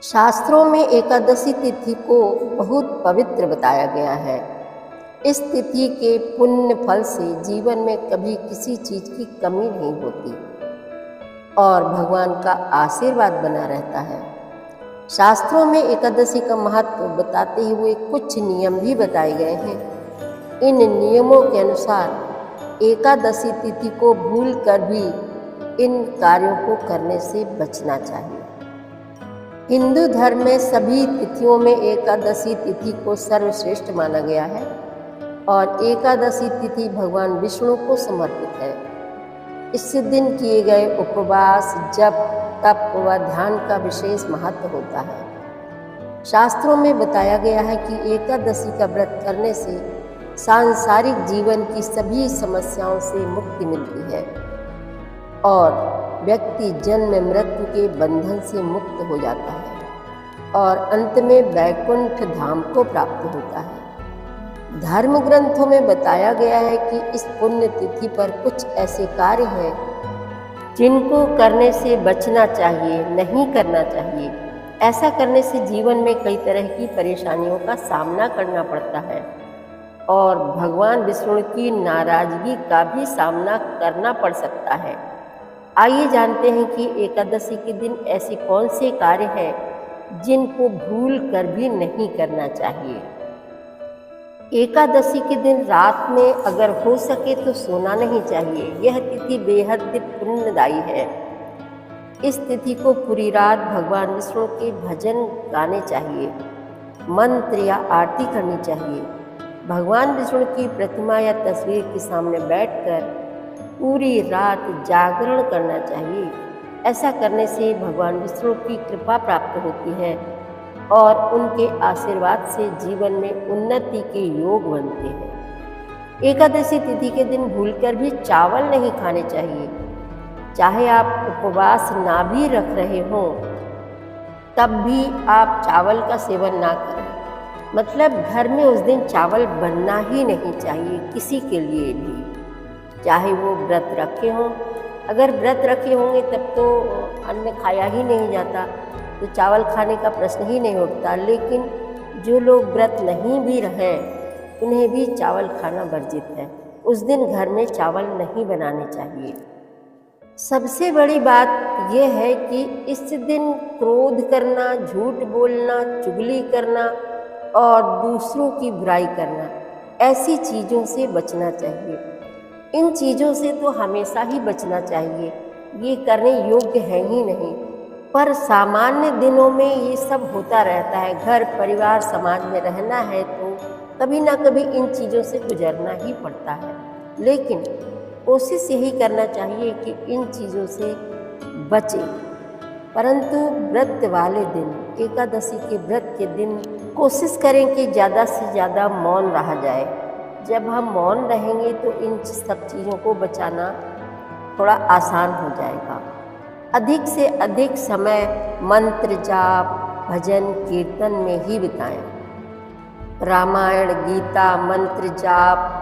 शास्त्रों में एकादशी तिथि को बहुत पवित्र बताया गया है। इस तिथि के पुण्य फल से जीवन में कभी किसी चीज की कमी नहीं होती और भगवान का आशीर्वाद बना रहता है। शास्त्रों में एकादशी का महत्व बताते हुए कुछ नियम भी बताए गए हैं। इन नियमों के अनुसार एकादशी तिथि को भूल कर भी इन कार्यों को करने से बचना चाहिए। हिंदू धर्म में सभी तिथियों में एकादशी तिथि को सर्वश्रेष्ठ माना गया है और एकादशी तिथि भगवान विष्णु को समर्पित है। इस दिन किए गए उपवास, जप, तप व ध्यान का विशेष महत्व होता है। शास्त्रों में बताया गया है कि एकादशी का व्रत करने से सांसारिक जीवन की सभी समस्याओं से मुक्ति मिलती है और व्यक्ति जन्म मृत्यु के बंधन से मुक्त हो जाता है और अंत में वैकुंठ धाम को प्राप्त होता है। धर्म ग्रंथों में बताया गया है कि इस पुण्य तिथि पर कुछ ऐसे कार्य हैं जिनको करने से बचना चाहिए, नहीं करना चाहिए। ऐसा करने से जीवन में कई तरह की परेशानियों का सामना करना पड़ता है और भगवान विष्णु की नाराजगी का भी सामना करना पड़ सकता है। आइए जानते हैं कि एकादशी के दिन ऐसे कौन से कार्य हैं जिनको भूल कर भी नहीं करना चाहिए। एकादशी के दिन रात में अगर हो सके तो सोना नहीं चाहिए। यह तिथि बेहद पुण्यदायी है। इस तिथि को पूरी रात भगवान विष्णु के भजन गाने चाहिए, मंत्र या आरती करनी चाहिए। भगवान विष्णु की प्रतिमा या तस्वीर के सामने बैठकर पूरी रात जागरण करना चाहिए। ऐसा करने से भगवान विष्णु की कृपा प्राप्त होती है और उनके आशीर्वाद से जीवन में उन्नति के योग बनते हैं। एकादशी तिथि के दिन भूलकर भी चावल नहीं खाने चाहिए। चाहे आप उपवास ना भी रख रहे हों तब भी आप चावल का सेवन ना करें। मतलब घर में उस दिन चावल बनना ही नहीं चाहिए किसी के लिए भी, चाहे वो व्रत रखे हों। अगर व्रत रखे होंगे तब तो अन्न खाया ही नहीं जाता, तो चावल खाने का प्रश्न ही नहीं उठता। लेकिन जो लोग व्रत नहीं भी रहें उन्हें भी चावल खाना वर्जित है। उस दिन घर में चावल नहीं बनाने चाहिए। सबसे बड़ी बात यह है कि इस दिन क्रोध करना, झूठ बोलना, चुगली करना और दूसरों की बुराई करना, ऐसी चीज़ों से बचना चाहिए। इन चीज़ों से तो हमेशा ही बचना चाहिए, ये करने योग्य है ही नहीं। पर सामान्य दिनों में ये सब होता रहता है। घर परिवार समाज में रहना है तो कभी ना कभी इन चीज़ों से गुजरना ही पड़ता है। लेकिन कोशिश यही करना चाहिए कि इन चीज़ों से बचें। परंतु व्रत वाले दिन, एकादशी के व्रत के दिन कोशिश करें कि ज़्यादा से ज़्यादा मौन रहा जाए। जब हम मौन रहेंगे तो इन सब चीज़ों को बचाना थोड़ा आसान हो जाएगा। अधिक से अधिक समय मंत्र जाप, भजन कीर्तन में ही बिताएं। रामायण, गीता, मंत्र जाप,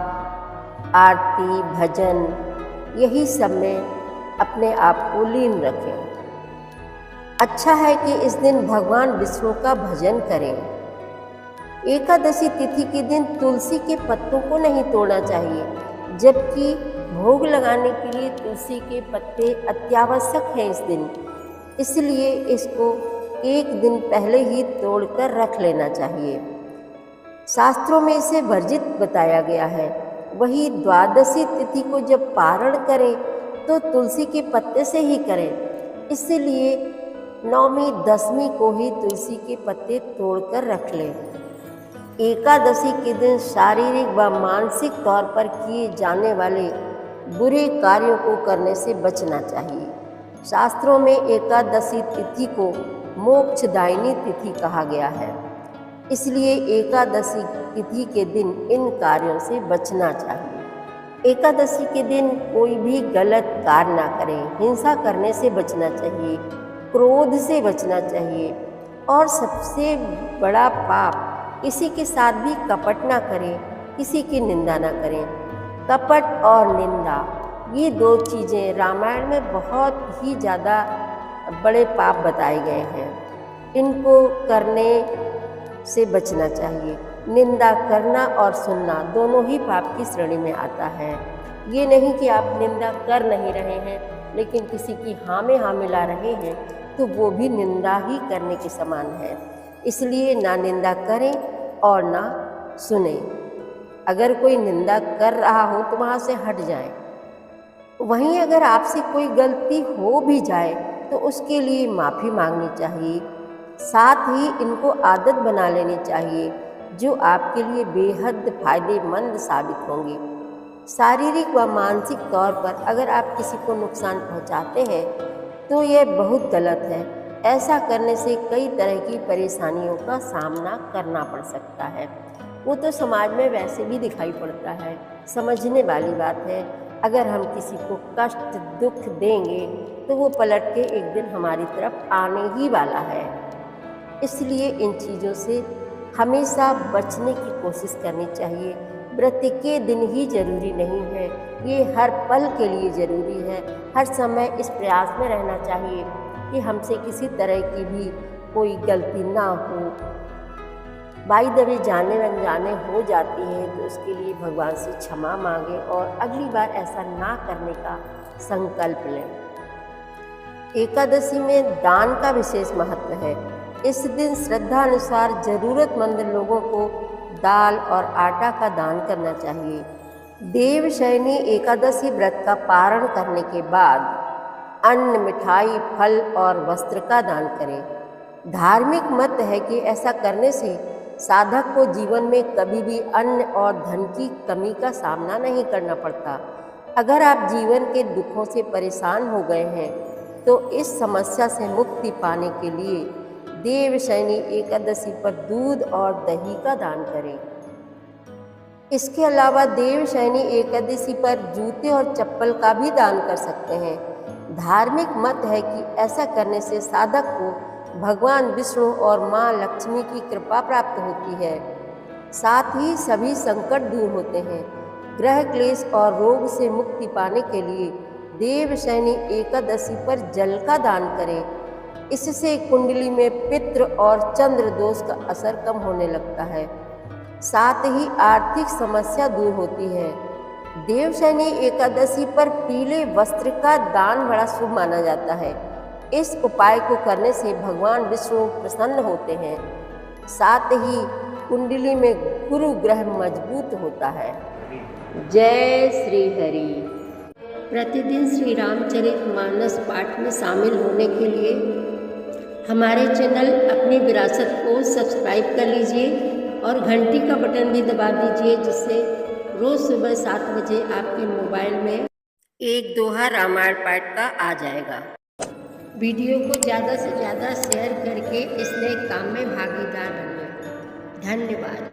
आरती, भजन, यही सब में अपने आप को लीन रखें। अच्छा है कि इस दिन भगवान विष्णु का भजन करें। एकादशी तिथि के दिन तुलसी के पत्तों को नहीं तोड़ना चाहिए, जबकि भोग लगाने के लिए तुलसी के पत्ते अत्यावश्यक हैं इस दिन। इसलिए इसको एक दिन पहले ही तोड़कर रख लेना चाहिए। शास्त्रों में इसे वर्जित बताया गया है। वही द्वादशी तिथि को जब पारण करें तो तुलसी के पत्ते से ही करें। इसलिए नौमी, दसवीं को ही तुलसी के पत्ते तोड़कर रख लें। एकादशी के दिन शारीरिक व मानसिक तौर पर किए जाने वाले बुरे कार्यों को करने से बचना चाहिए। शास्त्रों में एकादशी तिथि को मोक्षदायिनी तिथि कहा गया है। इसलिए एकादशी तिथि के दिन इन कार्यों से बचना चाहिए। एकादशी के दिन कोई भी गलत कार्य ना करें। हिंसा करने से बचना चाहिए, क्रोध से बचना चाहिए और सबसे बड़ा पाप, किसी के साथ भी कपट ना करें, किसी की निंदा ना करें। कपट और निंदा, ये दो चीज़ें रामायण में बहुत ही ज़्यादा बड़े पाप बताए गए हैं। इनको करने से बचना चाहिए। निंदा करना और सुनना दोनों ही पाप की श्रेणी में आता है। ये नहीं कि आप निंदा कर नहीं रहे हैं, लेकिन किसी की हाँ में हाँ मिला रहे हैं, तो वो भी निंदा ही करने के समान है। इसलिए ना निंदा करें और ना सुने। अगर कोई निंदा कर रहा हो तो वहाँ से हट जाएं। वहीं अगर आपसे कोई गलती हो भी जाए तो उसके लिए माफ़ी मांगनी चाहिए। साथ ही इनको आदत बना लेनी चाहिए जो आपके लिए बेहद फायदेमंद साबित होंगी। शारीरिक व मानसिक तौर पर अगर आप किसी को नुकसान पहुंचाते हैं तो यह बहुत गलत है। ऐसा करने से कई तरह की परेशानियों का सामना करना पड़ सकता है। वो तो समाज में वैसे भी दिखाई पड़ता है। समझने वाली बात है, अगर हम किसी को कष्ट दुख देंगे तो वो पलट के एक दिन हमारी तरफ आने ही वाला है। इसलिए इन चीज़ों से हमेशा बचने की कोशिश करनी चाहिए। व्रत के दिन ही जरूरी नहीं है, ये हर पल के लिए ज़रूरी है। हर समय इस प्रयास में रहना चाहिए कि हमसे किसी तरह की भी कोई गलती ना हो। बाई द वे जाने अनजाने हो जाती है तो उसके लिए भगवान से क्षमा मांगें और अगली बार ऐसा ना करने का संकल्प लें। एकादशी में दान का विशेष महत्व है। इस दिन श्रद्धा अनुसार जरूरतमंद लोगों को दाल और आटा का दान करना चाहिए। देवशयनी एकादशी व्रत का पारण करने के बाद अन्न, मिठाई, फल और वस्त्र का दान करें। धार्मिक मत है कि ऐसा करने से साधक को जीवन में कभी भी अन्न और धन की कमी का सामना नहीं करना पड़ता। अगर आप जीवन के दुखों से परेशान हो गए हैं तो इस समस्या से मुक्ति पाने के लिए देवशयनी एकादशी पर दूध और दही का दान करें। इसके अलावा देवशयनी एकादशी पर जूते और चप्पल का भी दान कर सकते हैं। धार्मिक मत है कि ऐसा करने से साधक को भगवान विष्णु और माँ लक्ष्मी की कृपा प्राप्त होती है। साथ ही सभी संकट दूर होते हैं। ग्रह क्लेश और रोग से मुक्ति पाने के लिए देवशयनी एकादशी पर जल का दान करें। इससे कुंडली में पितृ और चंद्र दोष का असर कम होने लगता है। साथ ही आर्थिक समस्या दूर होती है। देवशयनी एकादशी पर पीले वस्त्र का दान बड़ा शुभ माना जाता है। इस उपाय को करने से भगवान विष्णु प्रसन्न होते हैं। साथ ही कुंडली में गुरु ग्रह मजबूत होता है। जय श्री हरि। प्रतिदिन श्री रामचरितमानस पाठ में शामिल होने के लिए हमारे चैनल अपनी विरासत को सब्सक्राइब कर लीजिए और घंटी का बटन भी दबा दीजिए, जिससे रोज़ सुबह 7 बजे आपके मोबाइल में एक दोहा रामायण पाठ का आ जाएगा। वीडियो को ज़्यादा से ज़्यादा शेयर करके इस नए काम में भागीदार बनिए। धन्यवाद।